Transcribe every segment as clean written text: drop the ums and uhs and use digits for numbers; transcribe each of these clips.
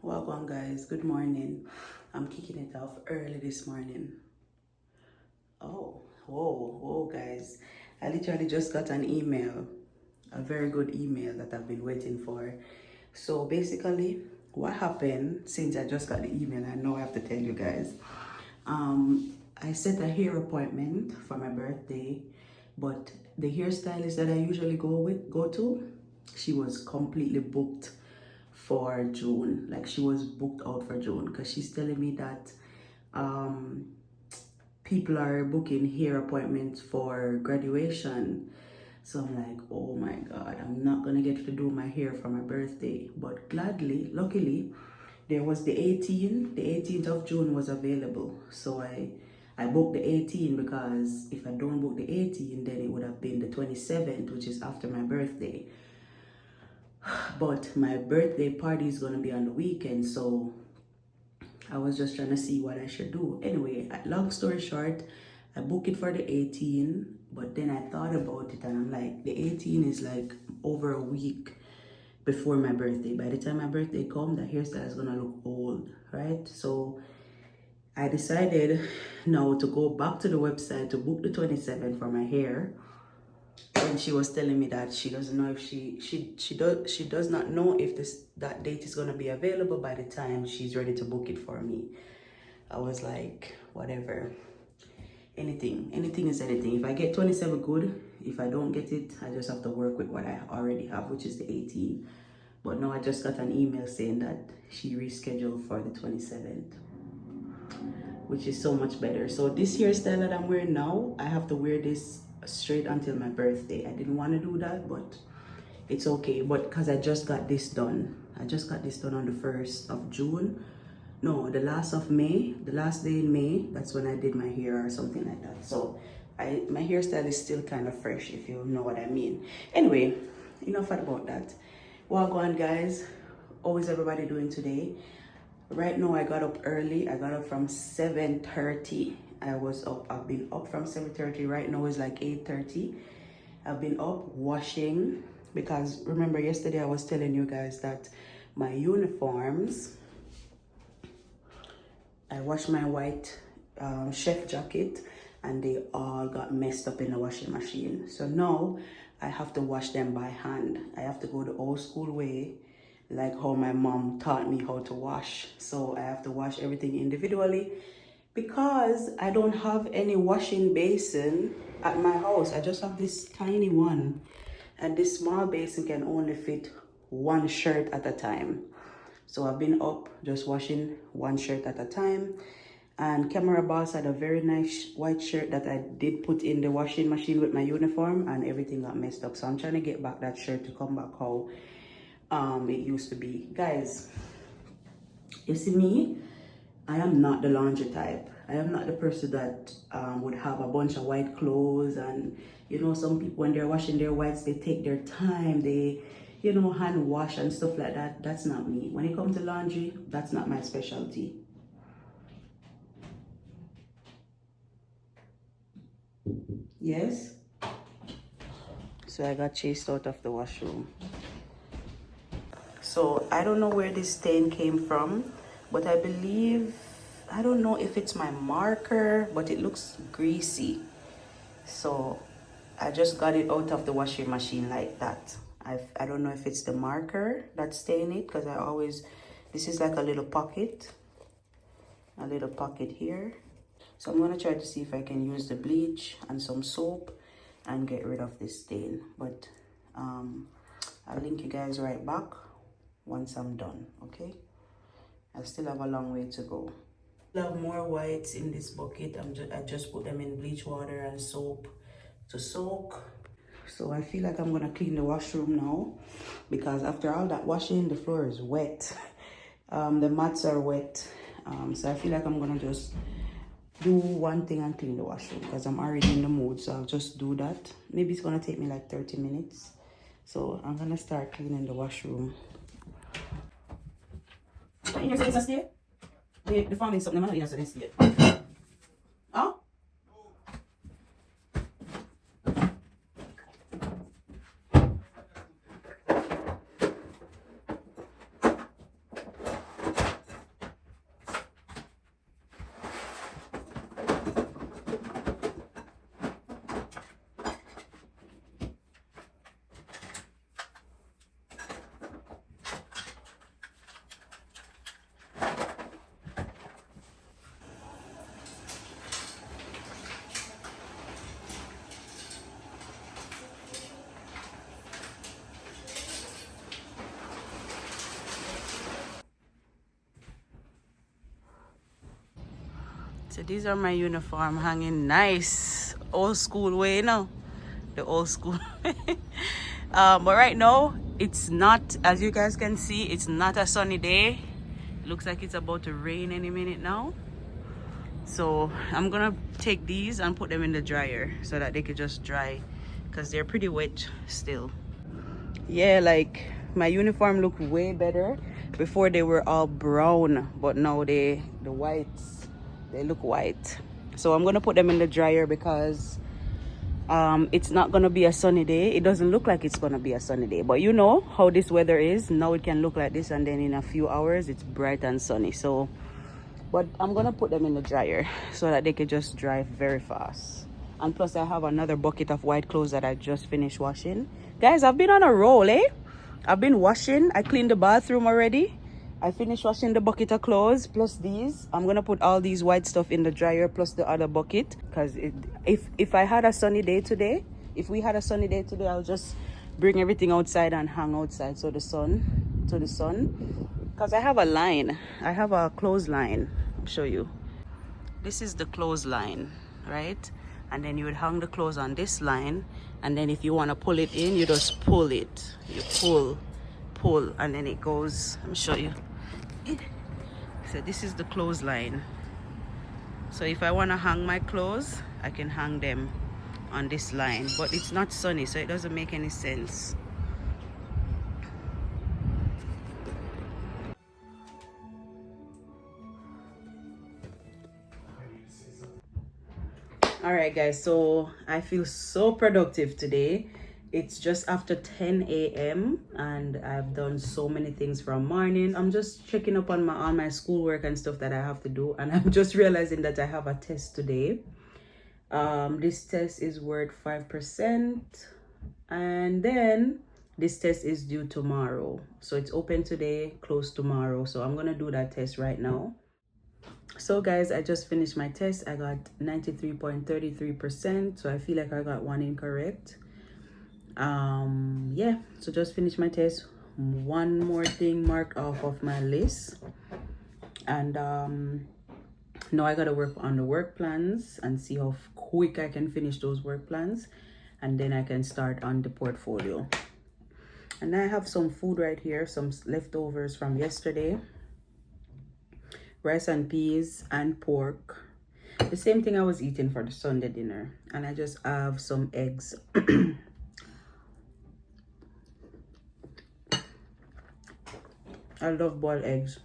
Welcome, guys. Good morning. I'm kicking it off early this morning. Oh, whoa, guys. I literally just got an email, a very good email that I've been waiting for. So basically, what happened since I just got the email, I know I have to tell you guys. I set a hair appointment for my birthday, but the hairstylist that I usually go to, she was completely booked for June. Like she was booked out for June because she's telling me that people are booking hair appointments for graduation. So I'm like, oh my God, I'm not gonna get to do my hair for my birthday. But gladly, luckily, there was the 18th of June was available. So I booked the 18th because if I don't book the 18th, then it would have been the 27th, which is after my birthday. But my birthday party is gonna be on the weekend, so I was just trying to see what I should do. Anyway, long story short, I booked it for the 18th, but then I thought about it and I'm like, the 18th is like over a week before my birthday. By the time my birthday comes, the hairstyle is gonna look old, right? So I decided now to go back to the website to book the 27th for my hair. And she was telling me that she doesn't know if she does not know if that date is gonna be available by the time she's ready to book it for me. I was like, whatever. Anything is anything. If I get 27, good. If I don't get it, I just have to work with what I already have, which is the 18. But now I just got an email saying that she rescheduled for the 27th, which is so much better. So this hairstyle that I'm wearing now, I have to wear this straight until my birthday. I didn't want to do that, but it's okay. But because I just got this done. I just got this done on the 1st of June. No, the last of May, the last day in May, that's when I did my hair or something like that. So my hairstyle is still kind of fresh, if you know what I mean. Anyway, enough about that. Well, go on, guys. How is everybody doing today? Right now, I got up early. I got up from 7:30. I've been up from 7:30. Right now it's like 8:30. I've been up washing because remember yesterday I was telling you guys that my uniforms, I washed my white chef jacket and they all got messed up in the washing machine. So now I have to wash them by hand. I have to go the old school way, like how my mom taught me how to wash. So I have to wash everything individually because I don't have any washing basin at my house. I just have this tiny one, and this small basin can only fit one shirt at a time. So I've been up just washing one shirt at a time. And Camera Boss had a very nice white shirt that I did put in the washing machine with my uniform and everything got messed up. So I'm trying to get back that shirt to come back how it used to be. Guys, you see me? I am not the laundry type. I am not the person that would have a bunch of white clothes, and you know, some people when they're washing their whites, they take their time, they hand wash and stuff like that. That's not me. When it comes to laundry, that's not my specialty. Yes? So I got chased out of the washroom. So I don't know where this stain came from, but I believe, I don't know if it's my marker, but it looks greasy. So I just got it out of the washing machine like that. I don't know if it's the marker that's staying it, because this is like a little pocket here. So I'm gonna try to see if I can use the bleach and some soap and get rid of this stain. But I'll link you guys right back once I'm done, okay? I still have a long way to go. I have more whites in this bucket. I just put them in bleach water and soap to soak. So I feel like I'm gonna clean the washroom now because after all that washing, the floor is wet. The mats are wet. So I feel like I'm gonna just do one thing and clean the washroom because I'm already in the mood. So I'll just do that. Maybe it's gonna take me like 30 minutes. So I'm gonna start cleaning the washroom. You say it's a the family is something I'm not stay. Huh? So these are my uniform hanging nice. Old school way, you know? The old school. But right now, it's not, as you guys can see, it's not a sunny day. It looks like it's about to rain any minute now. So I'm gonna take these and put them in the dryer so that they could just dry because they're pretty wet still. Yeah, like my uniform looked way better. Before they were all brown, but now the whites, they look white. So I'm gonna put them in the dryer because it's not gonna be a sunny day. It doesn't look like it's gonna be a sunny day, but you know how this weather is. Now it can look like this and then in a few hours it's bright and sunny. So but I'm gonna put them in the dryer so that they can just dry very fast. And plus I have another bucket of white clothes that I just finished washing. Guys, I've been on a roll, eh? I've been washing. I cleaned the bathroom already. I finished washing the bucket of clothes plus these. I'm gonna put all these white stuff in the dryer plus the other bucket because if I had a sunny day today, if we had a sunny day today, I'll just bring everything outside and hang outside so the sun because I have a line. I have a clothesline. I'll show you. This is the clothesline, right? And then you would hang the clothes on this line, and then if you want to pull it in, you just pull it. You pull, and then it goes. Let me show you. So this is the clothesline. So if I want to hang my clothes, I can hang them on this line, but it's not sunny, so it doesn't make any sense. All right guys, so I feel so productive today. It's just after 10 a.m. and I've done so many things from morning. I'm just checking up on my schoolwork and stuff that I have to do, and I'm just realizing that I have a test today. This test is worth 5%, and then this test is due tomorrow. So it's open today, closed tomorrow. So I'm gonna do that test right now. So guys, I just finished my test. I got 93.33%, so I feel like I got one incorrect. Yeah, so just finished my test. One more thing marked off of my list, and now I gotta work on the work plans and see how quick I can finish those work plans, and then I can start on the portfolio. And I have some food right here, some leftovers from yesterday. Rice and peas and pork, the same thing I was eating for the Sunday dinner. And I just have some eggs. I love boiled eggs.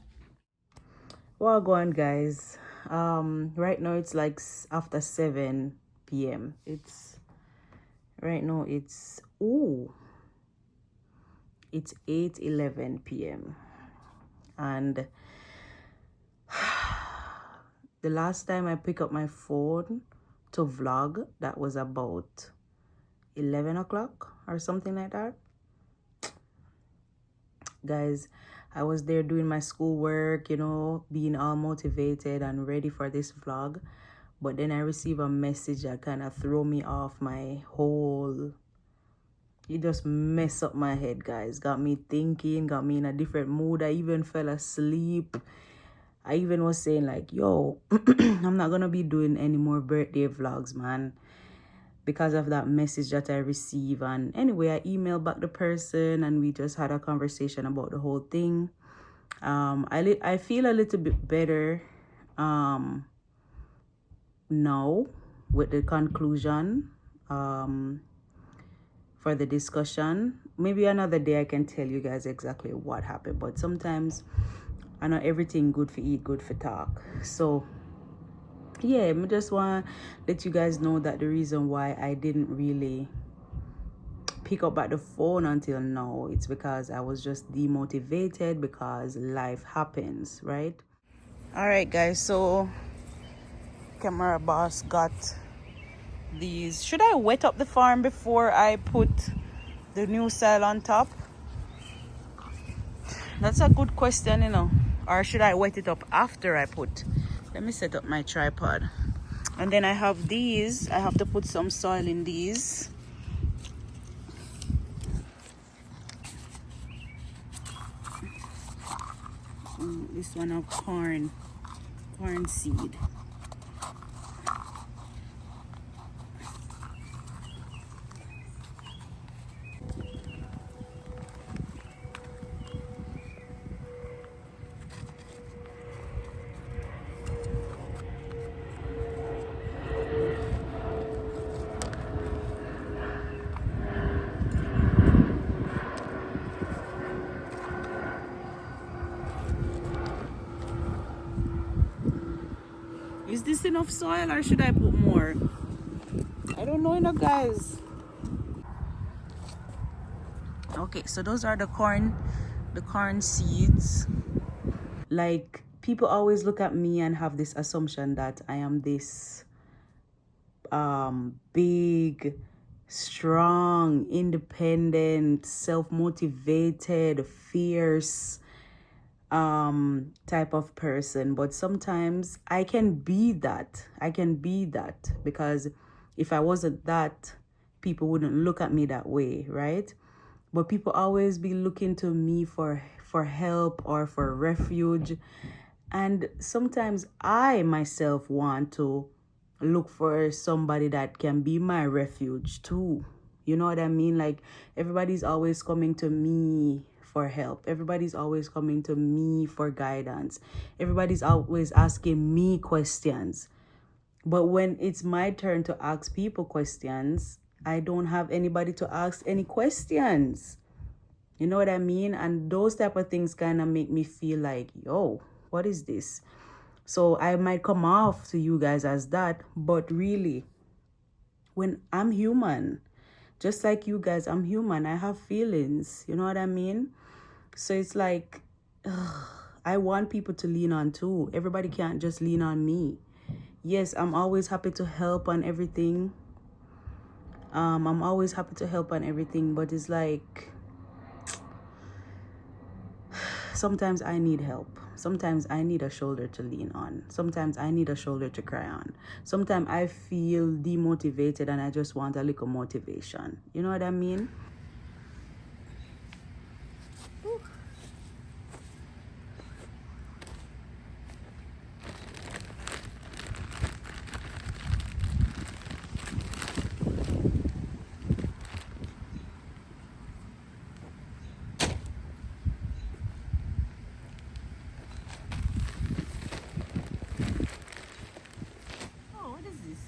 Well, go on guys. Right now it's like after 7 p.m. It's right now it's 8:11 p.m. and the last time I picked up my phone to vlog, that was about 11 o'clock or something like that. Guys, I was there doing my schoolwork, you know, being all motivated and ready for this vlog. But then I received a message that kind of threw me off my whole... It just messed up my head, guys. Got me thinking, got me in a different mood. I even fell asleep. I even was saying like, yo, I'm not gonna be doing any more birthday vlogs, man, because of that message that I received. And anyway, I emailed back the person and we just had a conversation about the whole thing. I feel a little bit better now with the conclusion for the discussion. Maybe another day I can tell you guys exactly what happened, but sometimes I know everything good for eat, good for talk. So yeah, I just want to let you guys know that the reason why I didn't really pick up at the phone until now, it's because I was just demotivated because life happens, right? All right guys, so camera boss got these. Should I wet up the farm before I put the new soil on top? That's a good question, you know. Or should I wet it up after I put? Let me set up my tripod. And then I have these. I have to put some soil in these. This one of corn seed. Is this enough soil or should I put more? I don't know enough, guys. Okay, so those are the corn seeds. Like, people always look at me and have this assumption that I am this big, strong, independent, self-motivated, fierce type of person. But sometimes I can be that. Because if I wasn't that, people wouldn't look at me that way, right? But people always be looking to me for help or for refuge. And sometimes I myself want to look for somebody that can be my refuge too. You know what I mean? Like, everybody's always coming to me for help. Everybody's always coming to me for guidance. Everybody's always asking me questions. But when it's my turn to ask people questions, I don't have anybody to ask any questions. You know what I mean? And those type of things kind of make me feel like, yo, what is this? So I might come off to you guys as that, but really, when I'm human, just like you guys, I'm human. I have feelings. You know what I mean? So it's like, I want people to lean on too. Everybody can't just lean on me. Yes, I'm always happy to help on everything. I'm always happy to help on everything, but it's like, sometimes I need help. Sometimes I need a shoulder to lean on. Sometimes I need a shoulder to cry on. Sometimes I feel demotivated and I just want a little motivation. You know what I mean? Oh, what is this?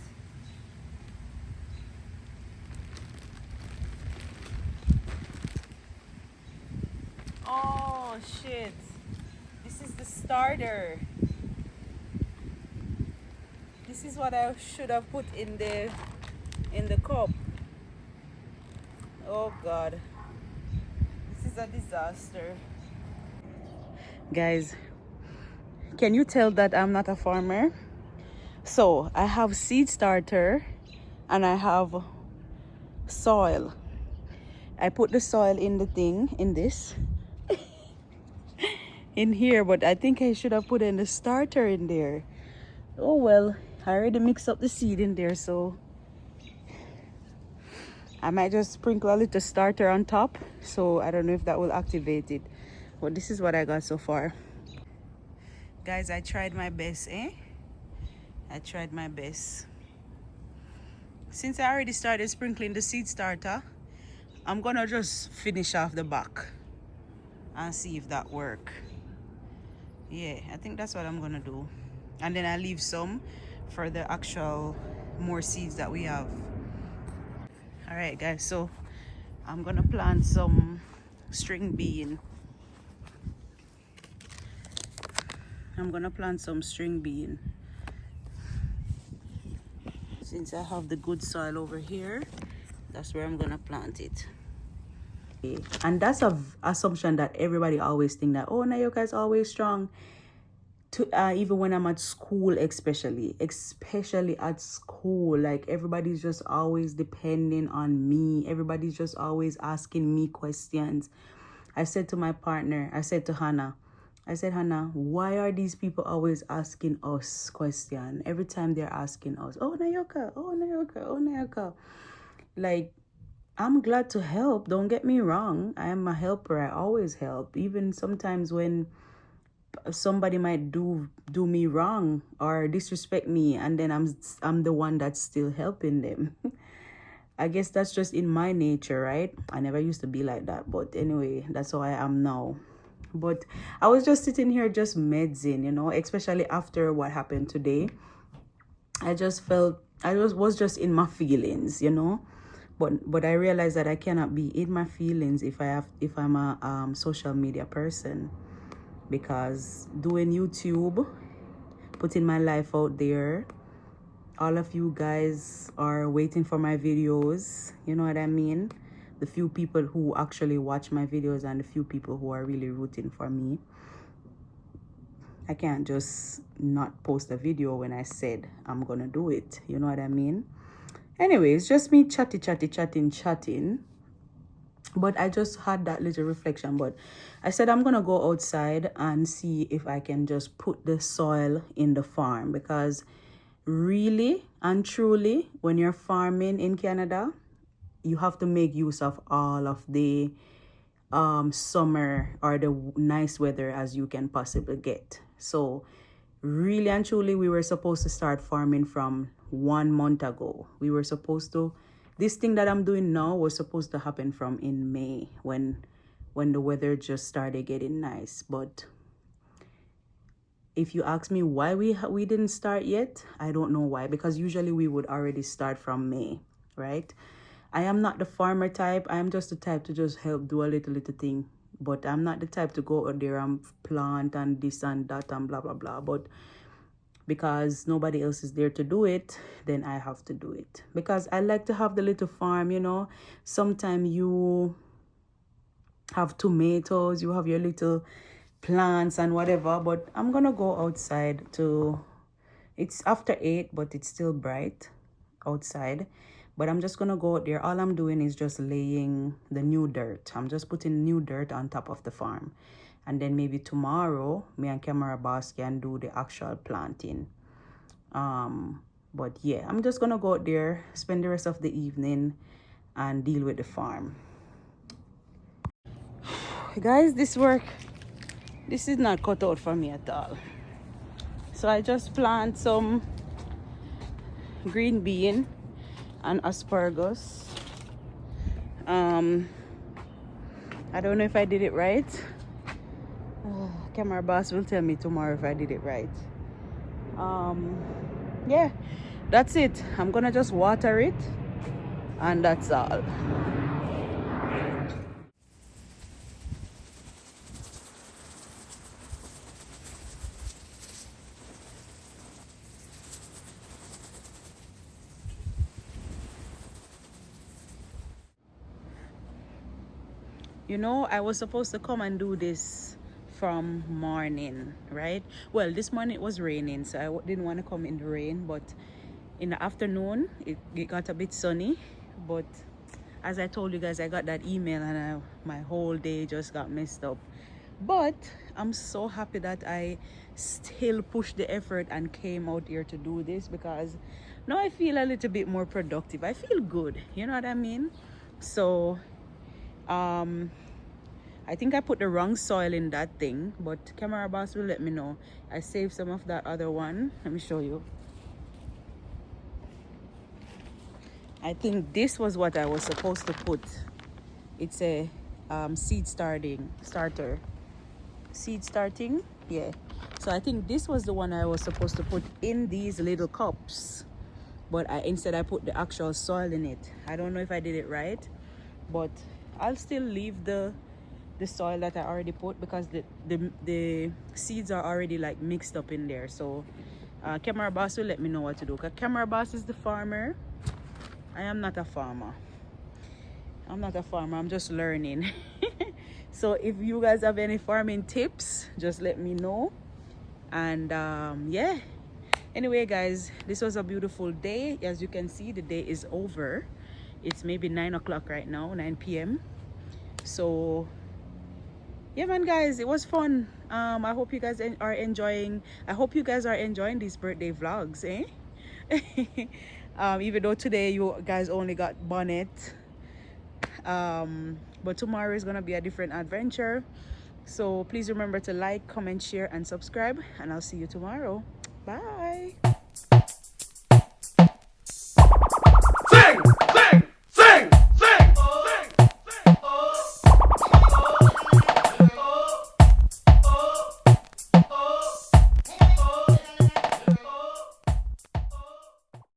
Oh, shit. This is the starter. This is what I should have put in the cup. Oh God. This is a disaster. Guys, can you tell that I'm not a farmer? So I have seed starter and I have soil. I put the soil in the thing, in this, in here, but I think I should have put in the starter in there. Oh well, I already mixed up the seed in there, so I might just sprinkle a little starter on top. So I don't know if that will activate it, but this is what I got so far. Guys, I tried my best, eh? I tried my best. Since I already started sprinkling the seed starter, I'm gonna just finish off the back and see if that work. Yeah, I think that's what I'm gonna do. And then I leave some for the actual more seeds that we have. All right, guys, so I'm gonna plant some string bean. Since I have the good soil over here, that's where I'm gonna plant it. And that's a assumption that everybody always think that, oh, Nioka is always strong. Even when I'm at school, especially at school, like, everybody's just always depending on me. Everybody's just always asking me questions. I said to my partner, I said to Hannah, Hannah, why are these people always asking us questions? Every time they're asking us, oh, Nioka, oh, Nioka, oh, Nioka. Like, I'm glad to help. Don't get me wrong. I am a helper. I always help. Even sometimes when somebody might do me wrong or disrespect me, and then I'm the one that's still helping them. I guess that's just in my nature, right? I never used to be like that, but anyway, that's how I am now. But I was just sitting here just medsing, especially after what happened today. I just felt I was just in my feelings. But I realized that I cannot be in my feelings if I'm a social media person, because doing YouTube putting my life out there. All of you guys are waiting for my videos, you know what I mean? The few people who actually watch my videos and the few people who are really rooting for me. I can't just not post a video when I said I'm gonna do it, you know what I mean? Anyway, it's just me chatting. But I just had that little reflection. But I said I'm gonna go outside and see if I can just put the soil in the farm, because really and truly, when you're farming in Canada, you have to make use of all of the summer or the nice weather as you can possibly get. So really and truly, we were supposed to start farming from 1 month ago. We were supposed to, this thing that I'm doing now was supposed to happen from in May, when the weather just started getting nice. But if you ask me why we didn't start yet, I don't know why, because usually we would already start from May, right? I am not the farmer type. I am just the type to just help do a little thing. But I'm not the type to go out there and plant and this and that and blah, blah, blah. But because nobody else is there to do it, then I have to do it. Because I like to have the little farm, you know. Sometimes you have tomatoes, you have your little plants and whatever. But I'm going to go outside to... It's after 8, but it's still bright outside. But I'm just going to go out there. All I'm doing is just laying the new dirt. I'm just putting new dirt on top of the farm. And then maybe tomorrow, me and Camera Boss can do the actual planting. But yeah, I'm just going to go out there, spend the rest of the evening, and deal with the farm. Guys, this is not cut out for me at all. So I just plant some green bean and asparagus. I don't know if I did it right. Camera Boss will tell me tomorrow if I did it right. Yeah, that's it. I'm gonna just water it, and that's all. You know, I was supposed to come and do this from morning, right? Well, this morning it was raining, so I didn't want to come in the rain. But in the afternoon, it got a bit sunny. But as I told you guys, I got that email and my whole day just got messed up. But I'm so happy that I still pushed the effort and came out here to do this, because now I feel a little bit more productive. I feel good, you know what I mean? So I think I put the wrong soil in that thing, but Camera Boss will let me know. I saved some of that other one. Let me show you. I think this was what I was supposed to put. It's a seed starting, yeah. So I think this was the one I was supposed to put in these little cups, but instead I put the actual soil in it. I don't know if I did it right, but I'll still leave the soil that I already put, because the seeds are already like mixed up in there. So Camera Boss will let me know what to do, because Camera Boss is the farmer. I am not a farmer. I'm just learning. So if you guys have any farming tips, just let me know. And yeah, anyway guys, this was a beautiful day. As you can see, the day is over. It's maybe 9 o'clock right now, 9 p.m. So yeah man guys, it was fun. I hope you guys are enjoying these birthday vlogs, even though today you guys only got bonnet, but tomorrow is gonna be a different adventure. So please remember to like, comment, share, and subscribe, and I'll see you tomorrow. Bye.